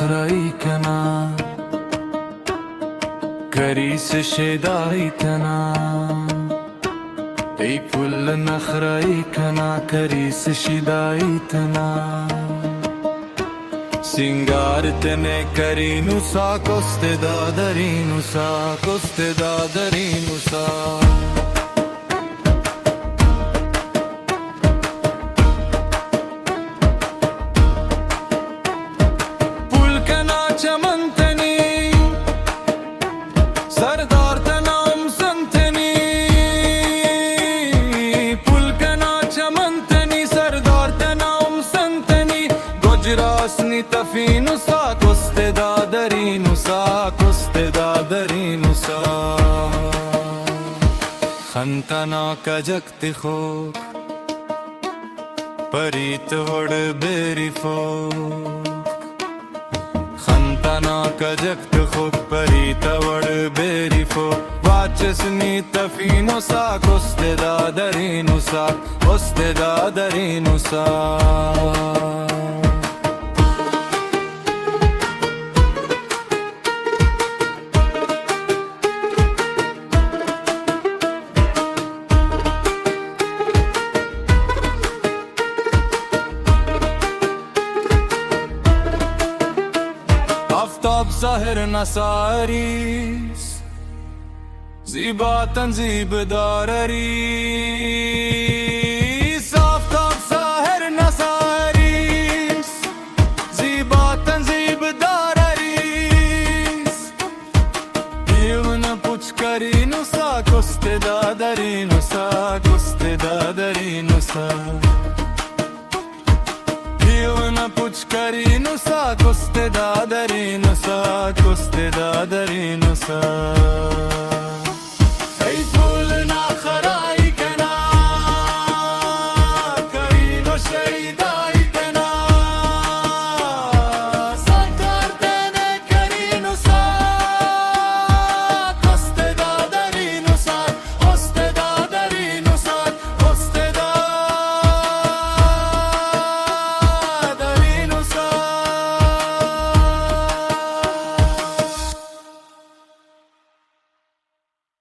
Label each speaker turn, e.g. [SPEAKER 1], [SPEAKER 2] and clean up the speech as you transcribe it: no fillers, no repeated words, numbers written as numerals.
[SPEAKER 1] نخرایی کنا کریس شدایی تنا ای پل نخرایی کنا کریس شدایی تنا سینگار تنه کرینو سا کوسته دادرینو سا کوسته دادرینو سا تفینو سا کوسته دادرینو سا کوسته دادرینو سا خنتنا کجکتی خوک پریت وڑ بیری فوک خنتنا کجکت خوک پریت وڑ بیری فوک واچسنی تفینو سا کوسته دادرینو سا کوسته دادرینو سا آفتاب ظاهر نساریس زیبا تنزیب داریس آفتاب ظاهر نساریس زیبا تنزیب داریس دیون پوچ کرینو سا کوسته دادرینو سا کوسته دادرینو سا دیون پوچ کرینو سا کوسته دادرینو سا کوسته دادرینو سا